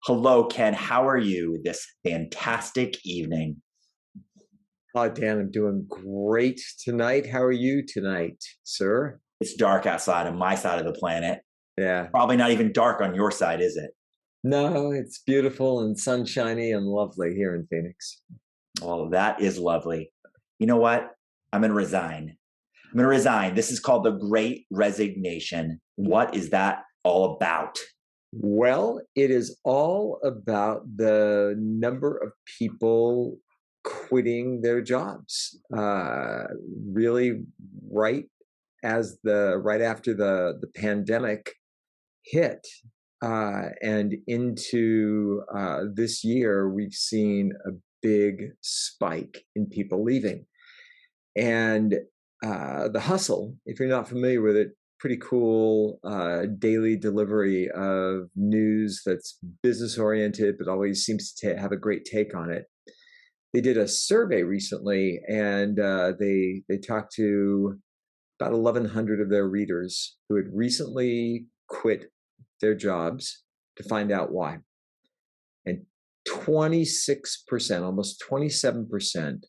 Hello, Ken. How are you this fantastic evening? Hi, Dan. I'm doing great tonight. How are you tonight, sir? It's dark outside on my side of the planet. Yeah. Probably not even dark on your side, is it? No, it's beautiful and sunshiny and lovely here in Phoenix. Well, that is lovely. You know what? I'm going to resign. I'm going to resign. This is called the Great Resignation. What is that all about? Well, it is all about the number of people quitting their jobs. Really, right right after the pandemic hit, and into this year, we've seen a big spike in people leaving. And the hustle, if you're not familiar with it, pretty cool daily delivery of news that's business oriented, but always seems to have a great take on it. They did a survey recently, and they talked to about 1,100 of their readers who had recently quit their jobs to find out why. And 26%, almost 27%,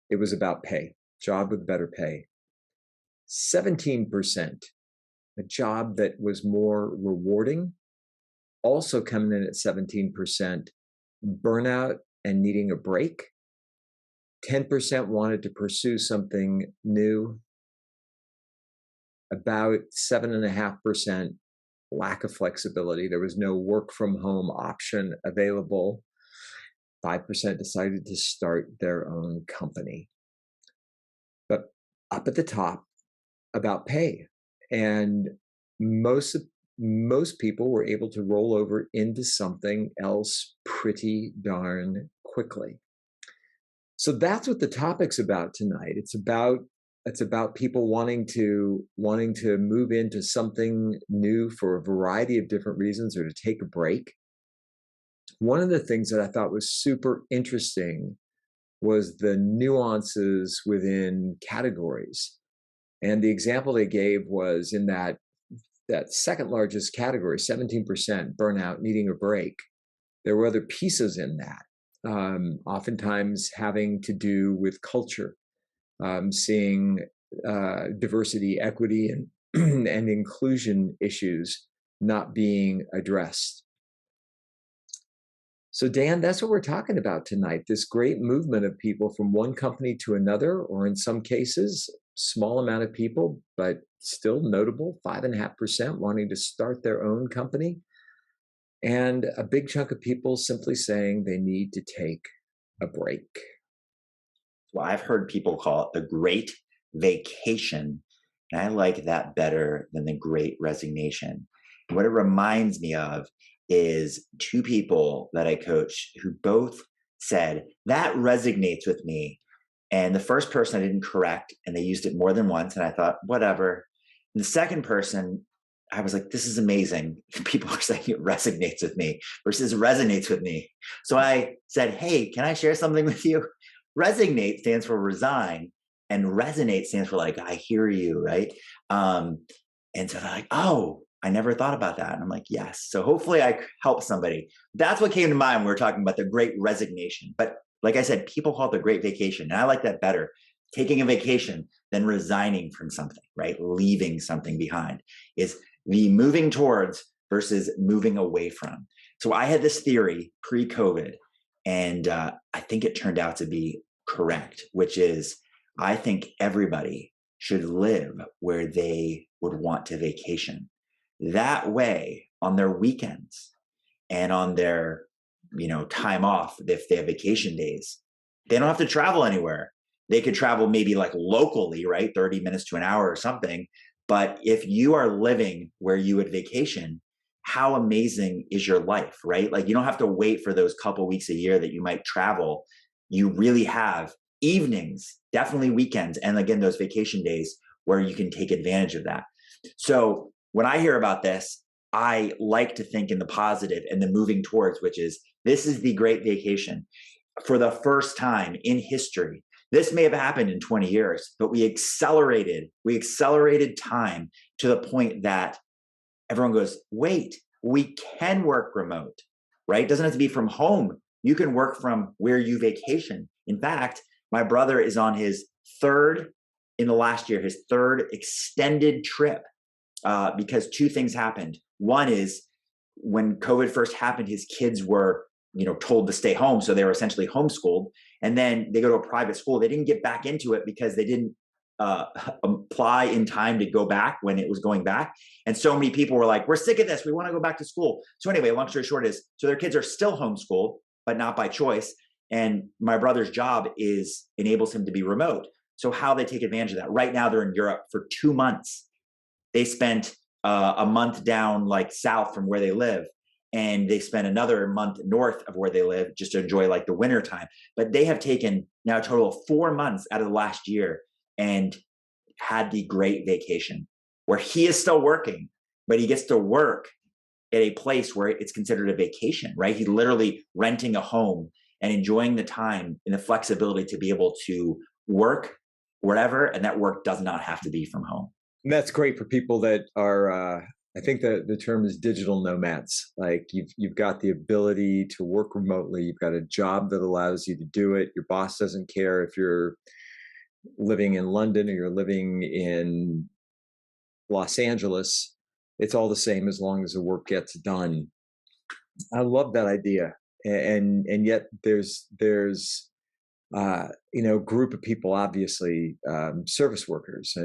it was about pay, job with better pay. 17%, a job that was more rewarding, also coming in at 17%, burnout and needing a break. 10% wanted to pursue something new. About 7.5% lack of flexibility. There was no work from home option available. 5% decided to start their own company. But up at the top, about pay. And most most people were able to roll over into something else pretty darn quickly. So that's what the topic's about tonight. It's about people wanting to move into something new for a variety of different reasons, or to take a break. One of the things that I thought was super interesting was the nuances within categories. And the example they gave was in that second largest category, 17% burnout, needing a break. There were other pieces in that, oftentimes having to do with culture, seeing diversity, equity, and and inclusion issues not being addressed. So, Dan, that's what we're talking about tonight. This great movement of people from one company to another, or in some cases, small amount of people, but still notable, 5.5% wanting to start their own company, and a big chunk of people simply saying they need to take a break. Well, I've heard people call it the Great Vacation, and I like that better than the Great Resignation. What it reminds me of is two people that I coach who both said, that resonates with me. And the first person I didn't correct, and they used it more than once. And I thought, whatever. And the second person, I was like, this is amazing. People are saying it resonates with me versus resonates with me. So I said, hey, can I share something with you? Resignate stands for resign, and resonate stands for like, I hear you, right? Um, and so they're like, oh, I never thought about that. And I'm like, yes. So hopefully I help somebody. That's what came to mind when we were talking about the Great Resignation. But like I said, people call it the Great Vacation. And I like that better. Taking a vacation than resigning from something, right? Leaving something behind is the moving towards versus moving away from. So I had this theory pre-COVID, and I think it turned out to be correct, which is I think everybody should live where they would want to vacation. That way, on their weekends and on their time off, if they have vacation days, they don't have to travel anywhere. They could travel maybe like locally, right? 30 minutes to an hour or something. But if you are living where you would vacation, how amazing is your life, right? Like you don't have to wait for those couple weeks a year that you might travel. You really have evenings, definitely weekends, and again, those vacation days where you can take advantage of that. So when I hear about this, I like to think in the positive and the moving towards, which is this is the Great Vacation. For the first time in history, this may have happened in 20 years, but we accelerated time to the point that everyone goes, wait, we can work remote. right? It doesn't have to be from home. You can work from where you vacation. In fact, my brother is on his third in the last year, his third extended trip, because two things happened. One is when COVID first happened, his kids were, told to stay home, so they were essentially homeschooled. And then they go to a private school. They didn't get back into it because they didn't uh, apply in time to go back when it was going back. And so many people were like, "We're sick of this. We want to go back to school." So anyway, long story short is, so their kids are still homeschooled, but not by choice. And my brother's job enables him to be remote. So how they take advantage of that? Right now, they're in Europe for 2 months. They spent a month down like south from where they live, and they spent another month north of where they live just to enjoy like the winter time. But they have taken now a total of 4 months out of the last year and had the great vacation where he is still working, but he gets to work at a place where it's considered a vacation, right? He's literally renting a home and enjoying the time and the flexibility to be able to work wherever, and that work does not have to be from home. And that's great for people that are, I think the term is digital nomads. Like you've got the ability to work remotely. You've got a job that allows you to do it. Your boss doesn't care if you're living in London or you're living in Los Angeles. It's all the same as long as the work gets done. I love that idea. And yet there's group of people, obviously, service workers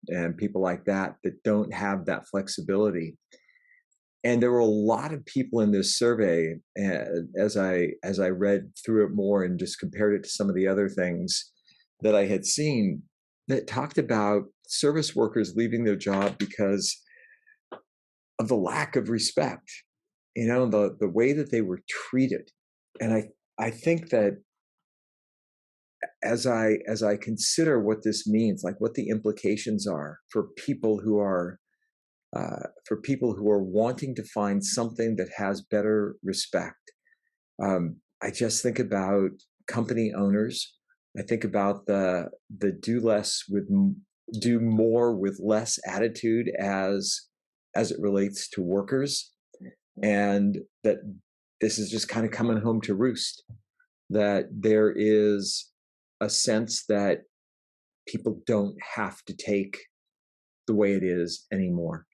and people like that don't have that flexibility. And there were a lot of people in this survey, as I read through it more and just compared it to some of the other things that I had seen, that talked about service workers leaving their job because of the lack of respect, the way that they were treated. And I think that as I consider what this means, like what the implications are for people who are wanting to find something that has better respect, I just think about company owners. I think about the do more with less attitude as it relates to workers, and that this is just kind of coming home to roost. That there is a sense that people don't have to take the way it is anymore.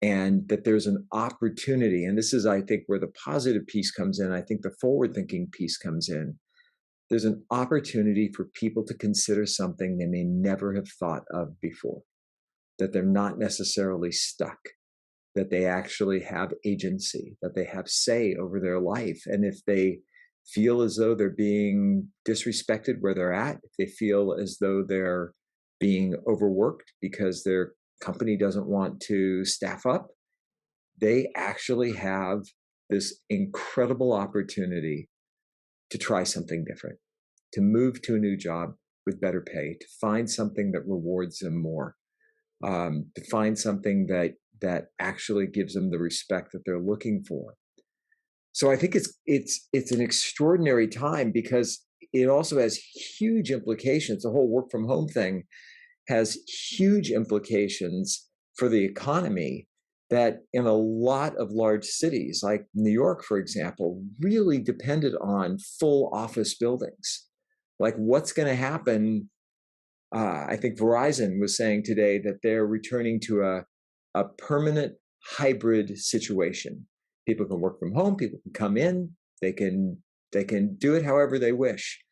And that there's an opportunity, and this is, I think, where the positive piece comes in. I think the forward thinking piece comes in. There's an opportunity for people to consider something they may never have thought of before, that they're not necessarily stuck, that they actually have agency, that they have say over their life. And if they feel as though they're being disrespected where they're at, if they feel as though they're being overworked because their company doesn't want to staff up, they actually have this incredible opportunity to try something different, to move to a new job with better pay, to find something that rewards them more, to find something that actually gives them the respect that they're looking for. So I think it's an extraordinary time because it also has huge implications. The whole work from home thing has huge implications for the economy, that in a lot of large cities like New York, for example, really depended on full office buildings. Like what's going to happen? I think Verizon was saying today that they're returning to a permanent hybrid situation. People can work from home, people can come in, they can do it however they wish,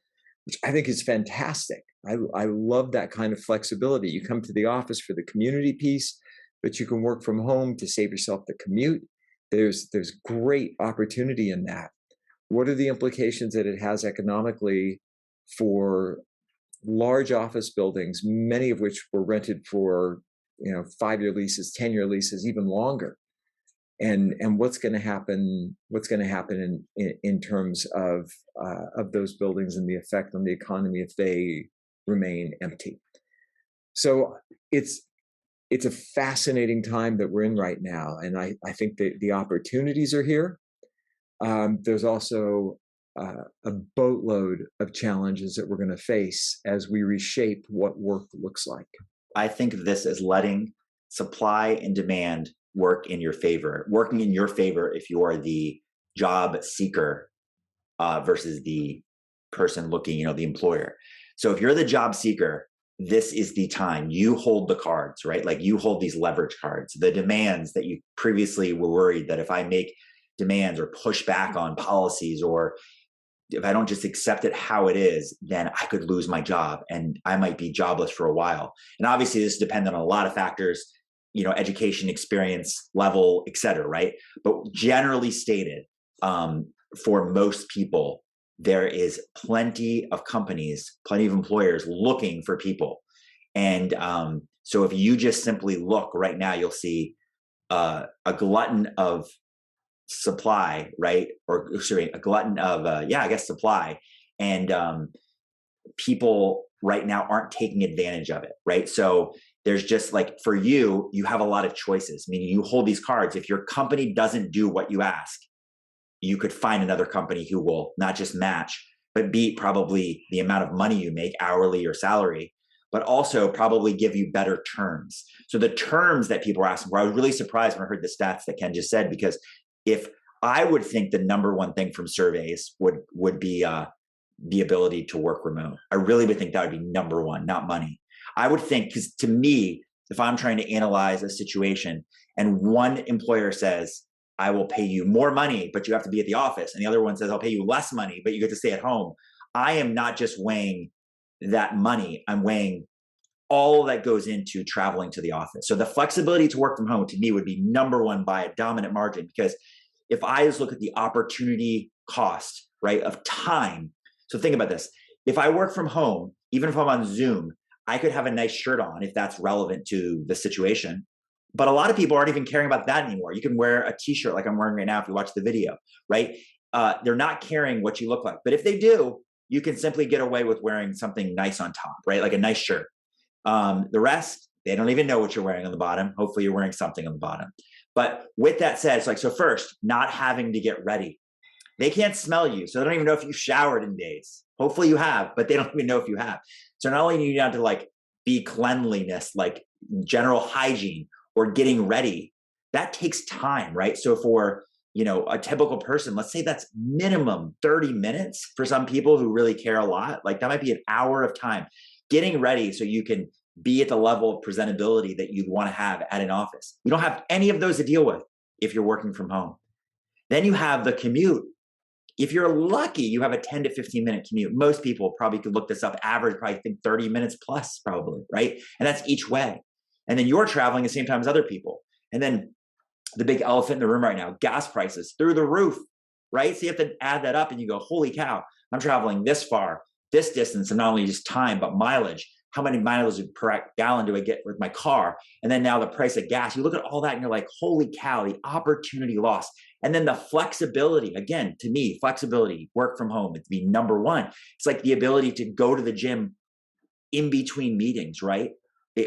which I think is fantastic. I love that kind of flexibility. You come to the office for the community piece, but you can work from home to save yourself the commute. There's great opportunity in that. What are the implications that it has economically for large office buildings, many of which were rented for 5-year leases, 10-year leases, even longer? And what's going to happen? What's going to happen in terms of those buildings and the effect on the economy if they remain empty? So it's a fascinating time that we're in right now, and I think that the opportunities are here. There's also a boatload of challenges that we're going to face as we reshape what work looks like. I think of this as letting supply and demand work in your favor, working in your favor if you are the job seeker versus the person looking, the employer. So if you're the job seeker, this is the time you hold the cards, right? Like you hold these leverage cards, the demands that you previously were worried that if I make demands or push back on policies, or if I don't just accept it how it is, then I could lose my job and I might be jobless for a while. And obviously this is dependent on a lot of factors, education, experience level, et cetera, right? But generally stated, for most people, there is plenty of companies, plenty of employers looking for people. And so if you just simply look right now, you'll see a glutton of supply, right? Or sorry, a glutton of, I guess supply. And people right now aren't taking advantage of it, right? So there's just like, for you, you have a lot of choices, meaning you hold these cards. If your company doesn't do what you ask, you could find another company who will not just match, but beat probably the amount of money you make hourly or salary, but also probably give you better terms. So the terms that people are asking for, I was really surprised when I heard the stats that Ken just said, because if I would think the number one thing from surveys would be the ability to work remote. I really would think that would be number one, not money. I would think, because to me, if I'm trying to analyze a situation and one employer says, I will pay you more money, but you have to be at the office, and the other one says, I'll pay you less money, but you get to stay at home, I am not just weighing that money, I'm weighing all that goes into traveling to the office. So the flexibility to work from home to me would be number one by a dominant margin, because if I just look at the opportunity cost, right, of time. So think about this. If I work from home, even if I'm on Zoom, I could have a nice shirt on if that's relevant to the situation. But a lot of people aren't even caring about that anymore. You can wear a t-shirt like I'm wearing right now if you watch the video, right? They're not caring what you look like. But if they do, you can simply get away with wearing something nice on top, right? Like a nice shirt. The rest, they don't even know what you're wearing on the bottom. Hopefully you're wearing something on the bottom. But with that said, it's like, so first, not having to get ready. They can't smell you, so they don't even know if you showered in days. Hopefully you have, but they don't even know if you have. So not only do you have to like be cleanliness, like general hygiene or getting ready, that takes time, right? So for, a typical person, let's say that's minimum 30 minutes for some people who really care a lot. Like that might be an hour of time getting ready so you can be at the level of presentability that you'd want to have at an office. You don't have any of those to deal with if you're working from home. Then you have the commute. If you're lucky, you have a 10 to 15 minute commute. Most people probably could look this up, average probably think 30 minutes plus probably, right? And that's each way. And then you're traveling the same time as other people. And then the big elephant in the room right now, gas prices through the roof, right? So you have to add that up and you go, holy cow, I'm traveling this far, this distance, and not only just time, but mileage. How many miles per gallon do I get with my car? And then now the price of gas, you look at all that and you're like, holy cow, the opportunity lost. And then the flexibility, again, to me, flexibility, work from home, it'd be number one. It's like the ability to go to the gym in between meetings, right?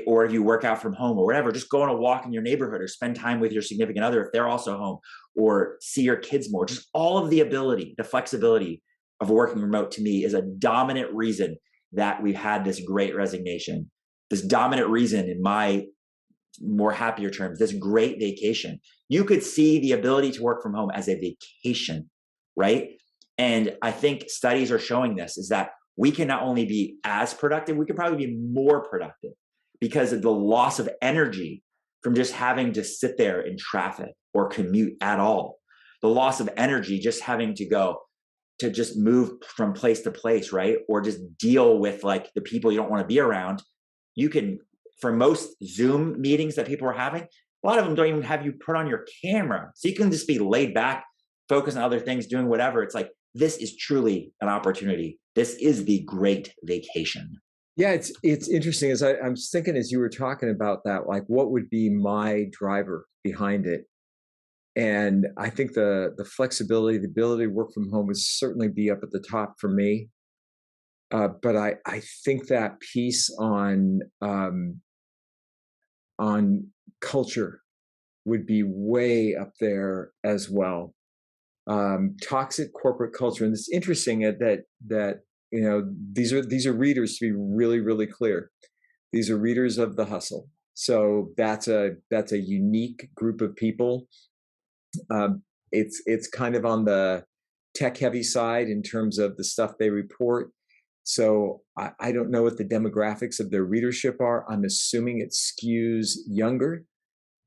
Or if you work out from home or whatever, just go on a walk in your neighborhood or spend time with your significant other if they're also home, or see your kids more. Just all of the ability, the flexibility of working remote to me is a dominant reason that we've had this great resignation, this dominant reason in my more happier terms, this great vacation. You could see the ability to work from home as a vacation, right? And I think studies are showing this, is that we can not only be as productive, we could probably be more productive because of the loss of energy from just having to sit there in traffic or commute at all. The loss of energy just having to go to just move from place to place, right? Or just deal with like the people you don't want to be around. You can, for most Zoom meetings that people are having, a lot of them don't even have you put on your camera. So you can just be laid back, focus on other things, doing whatever. It's like, this is truly an opportunity. This is the great vacation. Yeah, it's interesting. As I'm thinking, as you were talking about that, like what would be my driver behind it? And I think the flexibility, the ability to work from home would certainly be up at the top for me. But I think that piece on culture would be way up there as well. Toxic corporate culture, and it's interesting that these are readers, to be really really clear. These are readers of the hustle. So that's a unique group of people. It's kind of on the tech heavy side in terms of the stuff they report. So I don't know what the demographics of their readership are. I'm assuming it skews younger,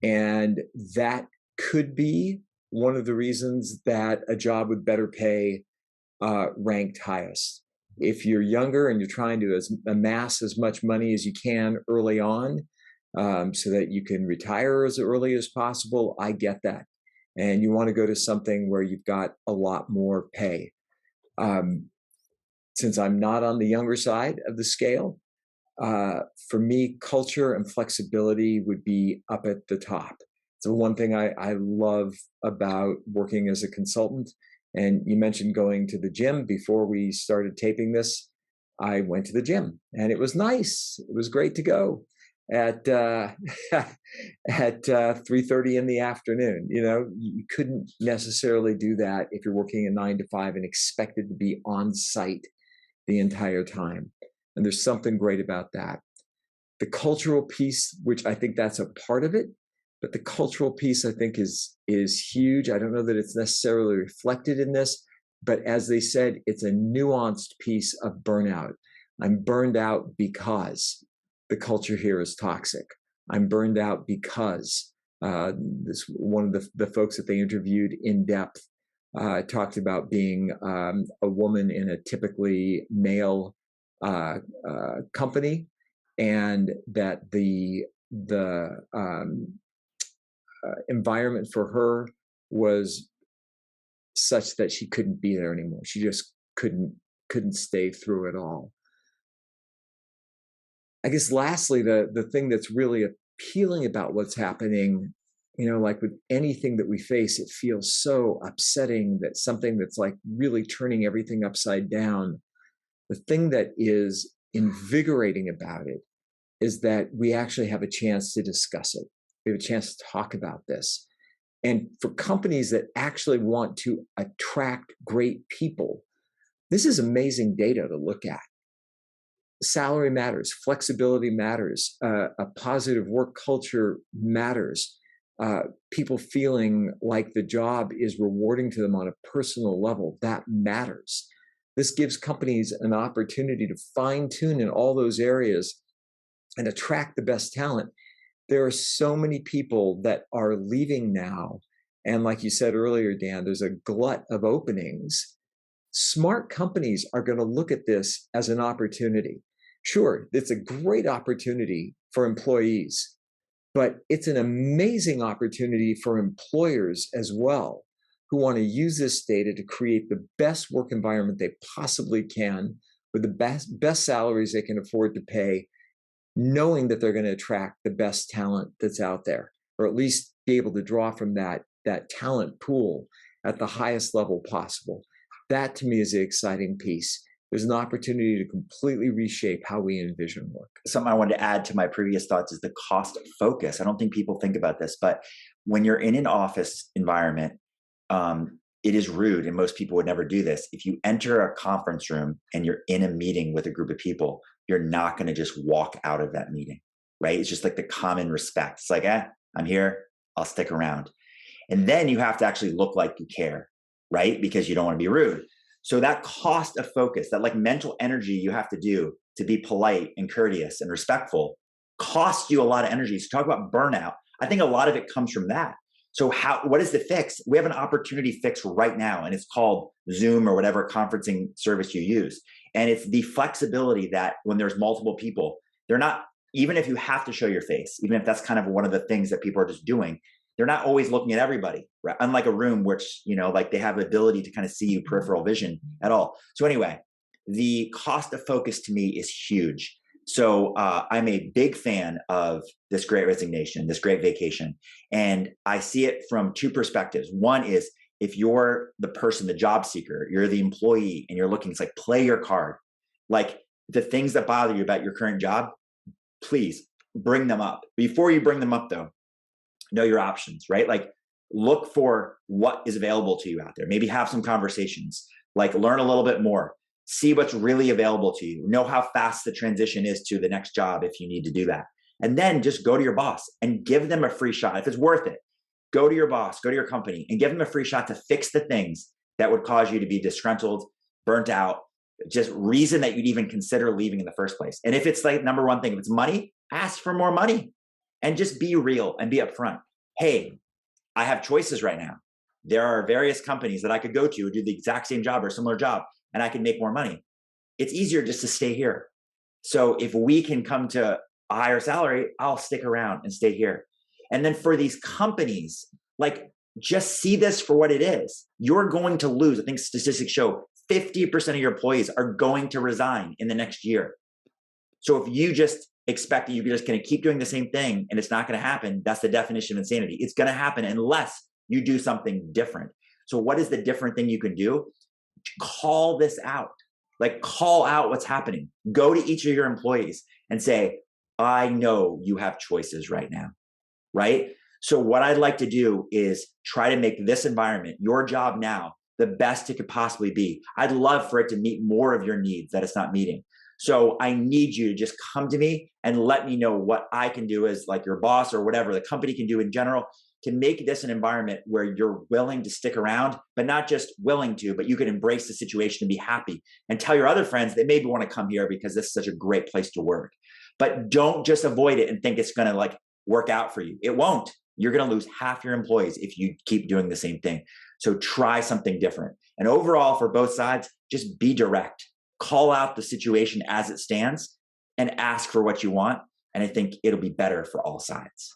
and that could be one of the reasons that a job with better pay ranked highest. If you're younger and you're trying to amass as much money as you can early on, so that you can retire as early as possible, I get that. And you want to go to something where you've got a lot more pay. Um, since I'm not on the younger side of the scale, for me, culture and flexibility would be up at the top. So one thing I love about working as a consultant, and you mentioned going to the gym before we started taping this. I went to the gym and it was nice. It was great to go at at 3:30 in the afternoon. You know, you couldn't necessarily do that if you're working a 9 to 5 and expected to be on site the entire time. And there's something great about that. The cultural piece, which I think that's a part of it, but the cultural piece I think is huge. I don't know that it's necessarily reflected in this, but as they said, it's a nuanced piece of burnout. I'm burned out because the culture here is toxic. I'm burned out because this one of the folks that they interviewed in depth talked about being a woman in a typically male company, and that the environment for her was such that she couldn't be there anymore. She just couldn't stay through it all. I guess lastly, the thing that's really appealing about what's happening, you know, like with anything that we face, it feels so upsetting that something that's like really turning everything upside down. The thing that is invigorating about it is that we actually have a chance to discuss it. We have a chance to talk about this. And for companies that actually want to attract great people, this is amazing data to look at. Salary matters, flexibility matters, a positive work culture matters. People feeling like the job is rewarding to them on a personal level, that matters. This gives companies an opportunity to fine tune in all those areas and attract the best talent. There are so many people that are leaving now. And like you said earlier, Dan, there's a glut of openings. Smart companies are going to look at this as an opportunity. Sure, it's a great opportunity for employees, but it's an amazing opportunity for employers as well, who want to use this data to create the best work environment they possibly can with the best salaries they can afford to pay, knowing that they're going to attract the best talent that's out there, or at least be able to draw from that talent pool at the highest level possible. That to me is the exciting piece. There's an opportunity to completely reshape how we envision work. Something I wanted to add to my previous thoughts is the cost of focus. I don't think people think about this, but when you're in an office environment, it is rude, and most people would never do this. If you enter a conference room and you're in a meeting with a group of people, you're not going to just walk out of that meeting, right? It's just like the common respect. It's like, I'm here, I'll stick around. And then you have to actually look like you care, right? Because you don't want to be rude. So that cost of focus, that like mental energy you have to do to be polite and courteous and respectful, costs you a lot of energy. So talk about burnout. I think a lot of it comes from that. So what is the fix? We have an opportunity fix right now, and it's called Zoom or whatever conferencing service you use. And it's the flexibility that when there's multiple people, they're not, even if you have to show your face, even if that's kind of one of the things that people are just doing, they're not always looking at everybody, right? Unlike a room, which, you know, like they have the ability to kind of see you peripheral vision at all. So anyway, the cost of focus to me is huge. So I'm a big fan of this Great Resignation, this Great Vacation. And I see it from two perspectives. One is if you're the person, the job seeker, you're the employee and you're looking, it's like play your card. Like the things that bother you about your current job, please bring them up. Before you bring them up though, know your options, right? Like look for what is available to you out there. Maybe have some conversations, like learn a little bit more, see what's really available to you, know how fast the transition is to the next job if you need to do that. And then just go to your boss and give them a free shot if it's worth it. Go to your boss, go to your company, and give them a free shot to fix the things that would cause you to be disgruntled, burnt out, just reason that you'd even consider leaving in the first place. And if it's like number one thing, if it's money, ask for more money and just be real and be upfront. Hey, I have choices right now. There are various companies that I could go to who do the exact same job or similar job, and I can make more money. It's easier just to stay here. So if we can come to a higher salary, I'll stick around and stay here. And then for these companies, like, just see this for what it is. You're going to lose. I think statistics show 50% of your employees are going to resign in the next year. So if you just expect that you're just going to keep doing the same thing and it's not going to happen, that's the definition of insanity. It's going to happen unless you do something different. So what is the different thing you can do? Call this out. Like, call out what's happening. Go to each of your employees and say, I know you have choices right now, right? So what I'd like to do is try to make this environment, your job now, the best it could possibly be. I'd love for it to meet more of your needs that it's not meeting. So I need you to just come to me and let me know what I can do as like your boss or whatever the company can do in general to make this an environment where you're willing to stick around, but not just willing to, but you can embrace the situation and be happy and tell your other friends that maybe want to come here because this is such a great place to work. But don't just avoid it and think it's going to like work out for you. It won't. You're going to lose half your employees if you keep doing the same thing. So try something different. And overall, for both sides, just be direct. Call out the situation as it stands and ask for what you want. And I think it'll be better for all sides.